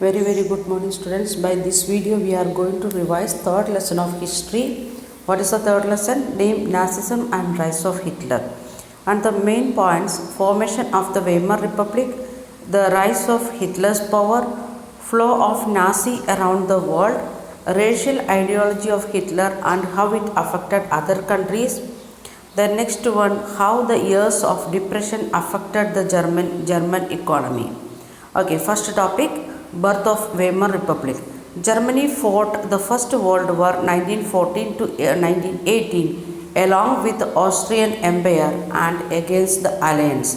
Very good morning students. By this video we are going to revise third lesson of history. What is the third lesson? Name Nazism and rise of Hitler. And the main points: formation of the Weimar Republic, the rise of Hitler's power, flow of Nazi around the world, racial ideology of Hitler and how it affected other countries. The next one, how the years of depression affected the German economy. Okay, first topic, birth of Weimar Republic. Germany fought the First World War 1914 to 1918 along with the Austrian Empire and against the Alliance.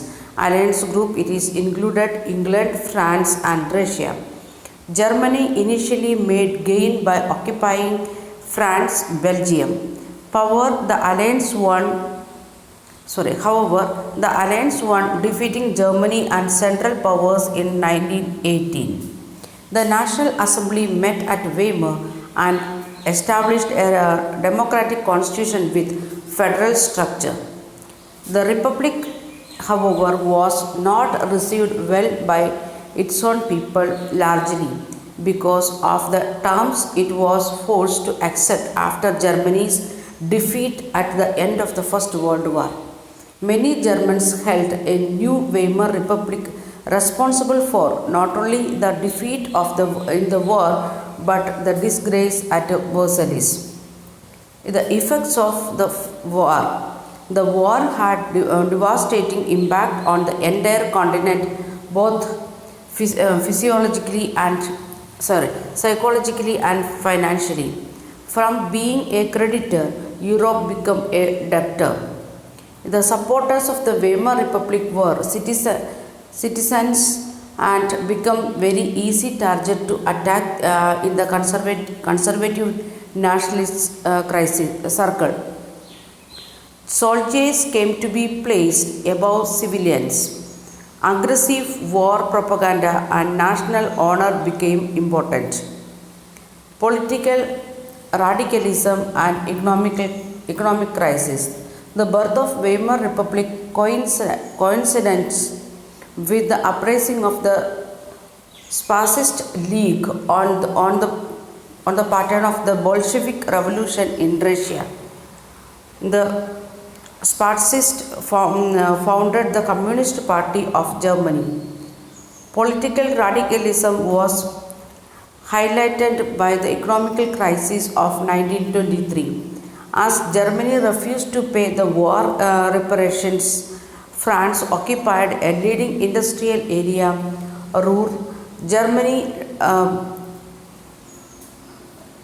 Alliance group, it is included England, France and Russia. Germany initially made gain by occupying France, Belgium. However, the Alliance won defeating Germany and Central Powers in 1918. The National Assembly met at Weimar and established a democratic constitution with federal structure. The Republic, however, was not received well by its own people, largely because of the terms it was forced to accept after Germany's defeat at the end of the First World War. Many Germans held a new Weimar Republic responsible for not only the defeat in the war but the disgrace at Versailles. The effects of the war. The war had devastating impact on the entire continent, both psychologically and financially. From being a creditor, Europe became a debtor. The supporters of the Weimar Republic were citizens and become very easy target to attack in the conservative nationalist circle. Soldiers came to be placed above civilians. Aggressive war propaganda and national honor became important. Political radicalism and economic crisis. The birth of Weimar Republic coincides with the uprising of the Spacist League on the pattern of the Bolshevik Revolution in Russia. The Spacists founded the Communist Party of Germany. Political radicalism was highlighted by the economic crisis of 1923. As Germany refused to pay the war reparations, France occupied a leading industrial area, Ruhr. Germany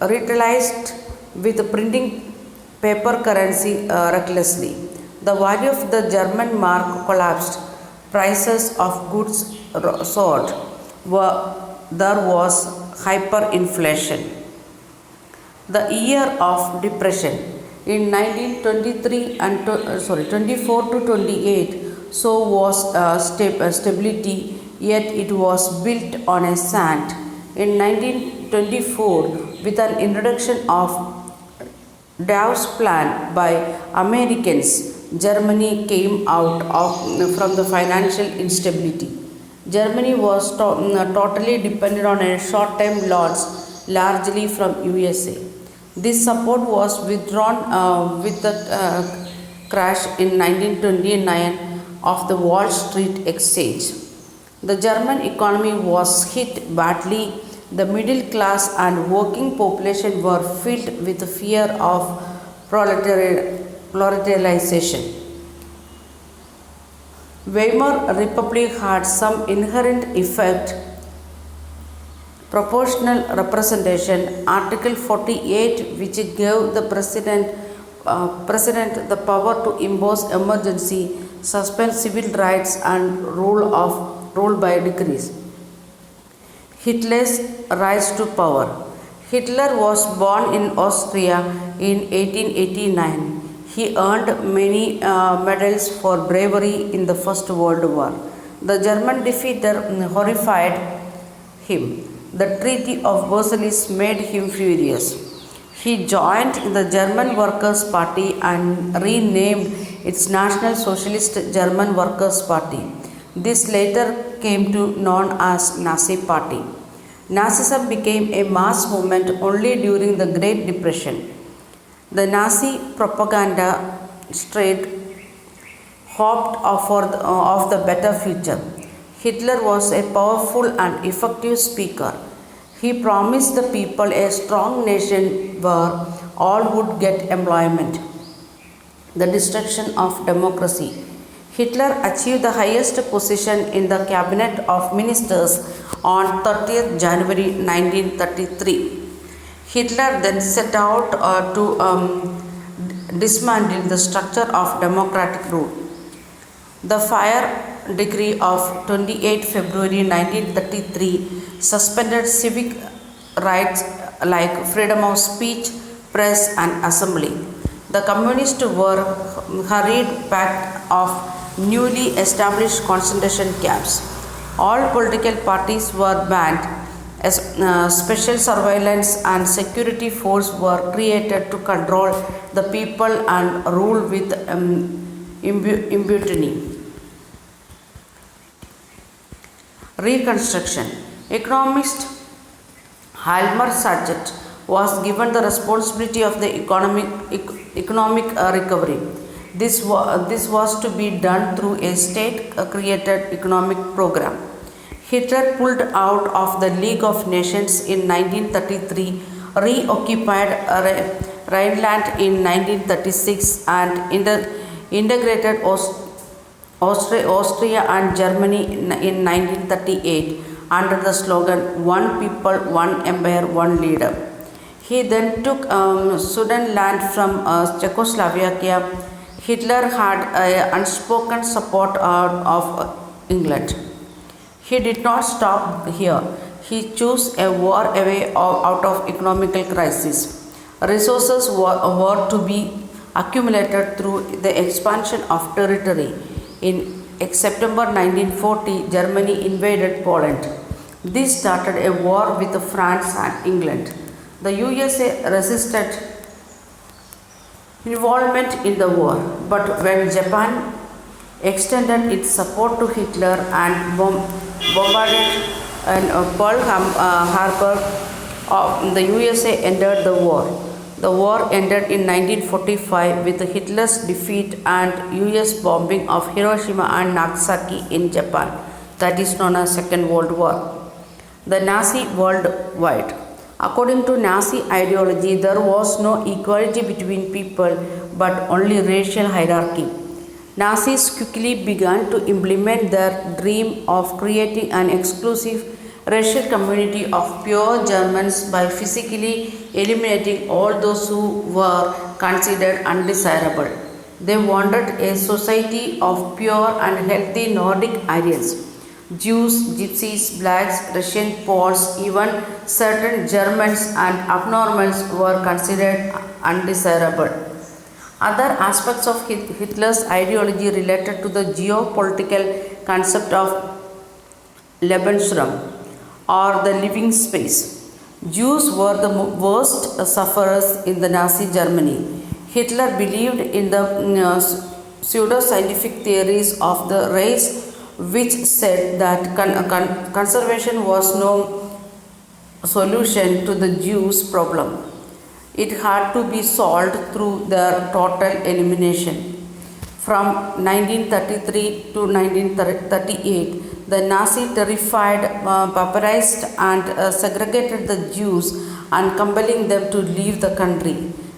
retaliated with printing paper currency recklessly. The value of the German mark collapsed. Prices of goods soared. There was hyperinflation. The year of depression. In 1923 and 24 to 28, so was stability, yet it was built on a sand. In 1924, with an introduction of Dawes Plan by Americans, Germany came out from the financial instability. Germany was totally dependent on a short-term loans, largely from USA. This support was withdrawn with the crash in 1929 of the Wall Street Exchange. The German economy was hit badly. The middle class and working population were filled with the fear of proletarialization. Weimar Republic had some inherent effect. Proportional representation, Article 48, which gave the president the power to impose emergency, suspend civil rights and rule by decrees. Hitler's rise to power. Hitler was born in Austria in 1889. He earned many medals for bravery in the First World War. The German defeat horrified him. The Treaty of Versailles made him furious. He joined the German Workers' Party and renamed its National Socialist German Workers' Party. This later came to known as Nazi Party. Nazism became a mass movement only during the Great Depression. The Nazi propaganda strayed hoped of the better future. Hitler was a powerful and effective speaker. He promised the people a strong nation where all would get employment. The destruction of democracy. Hitler achieved the highest position in the cabinet of ministers on 30th January 1933. Hitler then set out to dismantle the structure of democratic rule. The fire decree of 28 February 1933 suspended civic rights like freedom of speech, press, and assembly. The communists were hurried back of newly established concentration camps. All political parties were banned. As special surveillance and security force were created to control the people and rule with impunity. Reconstruction. Economist Halmer Sargent was given the responsibility of the economic recovery. This was to be done through a state-created economic program. Hitler pulled out of the League of Nations in 1933, reoccupied Rhineland in 1936, and integrated Austria and Germany in 1938 under the slogan "One People, One Empire, One Leader." He then took Sudetenland from Czechoslovakia. Hitler had unspoken support of England. He did not stop here. He chose a war away out of economical crisis. Resources were to be accumulated through the expansion of territory. In September 1940, Germany invaded Poland. This started a war with France and England. The USA resisted involvement in the war, but when Japan extended its support to Hitler and bombarded Pearl Harbor, the USA ended the war. The war ended in 1945 with Hitler's defeat and US bombing of Hiroshima and Nagasaki in Japan, that is known as Second World War. The Nazi worldwide. According to Nazi ideology, there was no equality between people but only racial hierarchy. Nazis quickly began to implement their dream of creating an exclusive racial community of pure Germans by physically eliminating all those who were considered undesirable. They wanted a society of pure and healthy Nordic Aryans. Jews, Gypsies, Blacks, Russian Poles, even certain Germans and abnormals were considered undesirable. Other aspects of Hitler's ideology related to the geopolitical concept of Lebensraum or the living space. Jews were the worst sufferers in the Nazi Germany. Hitler believed in the pseudo-scientific theories of the race, which said that conservation was no solution to the Jews' problem. It had to be solved through their total elimination. From 1933 to 1938, the Nazi terrified, pauperized and segregated the Jews and compelling them to leave the country.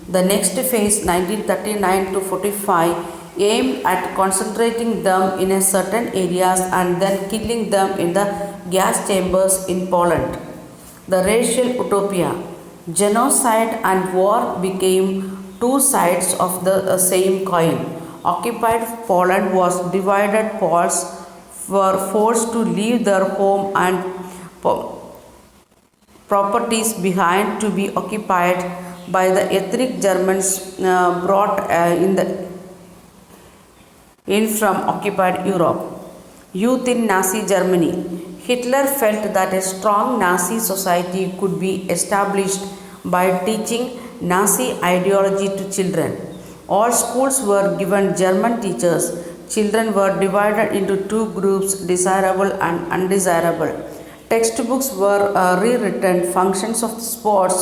The next phase, 1939 to 45, aimed at concentrating them in a certain areas and then killing them in the gas chambers in Poland. The racial utopia. Genocide and war became two sides of the same coin. Occupied Poland was divided. Poles were forced to leave their home and properties behind to be occupied by the ethnic Germans brought in from occupied Europe. Youth in Nazi Germany. Hitler felt that a strong Nazi society could be established by teaching Nazi ideology to children. All schools were given German teachers. Children were divided into two groups, desirable and undesirable. Textbooks were rewritten. Functions of sports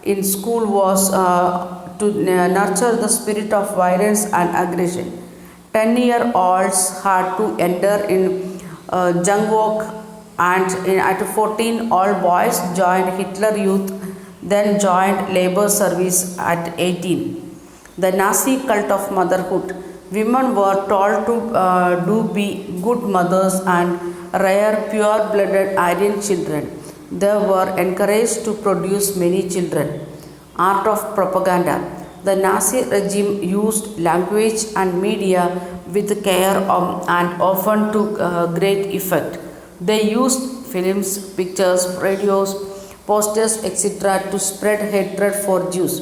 in school was to nurture the spirit of violence and aggression. 10-year-olds had to enter in Jungwok, and at 14 all boys joined Hitler Youth, then joined labor service at 18. The Nazi cult of motherhood. Women were told to do be good mothers and rear pure-blooded Aryan children. They were encouraged to produce many children. Art of propaganda. The Nazi regime used language and media with care and often to great effect. They used films, pictures, radios, posters, etc. to spread hatred for Jews.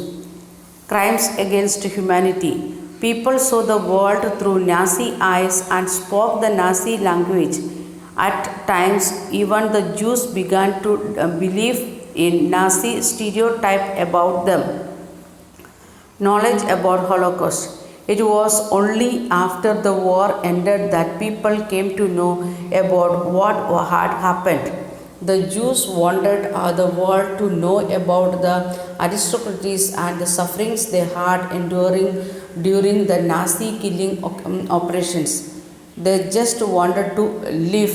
Crimes against humanity. People saw the world through Nazi eyes and spoke the Nazi language. At times, even the Jews began to believe in Nazi stereotype about them. Knowledge about Holocaust. It was only after the war ended that people came to know about what had happened. The Jews wanted the world to know about the aristocracies and the sufferings they had enduring during the Nazi killing operations. They just wanted to live,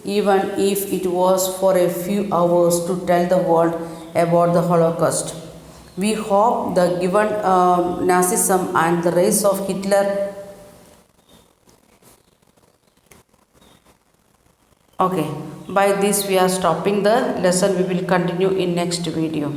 even if it was for a few hours, to tell the world about the Holocaust. We hope the given Nazism and the rise of Hitler. Okay, by this we are stopping the lesson. We will continue in next video.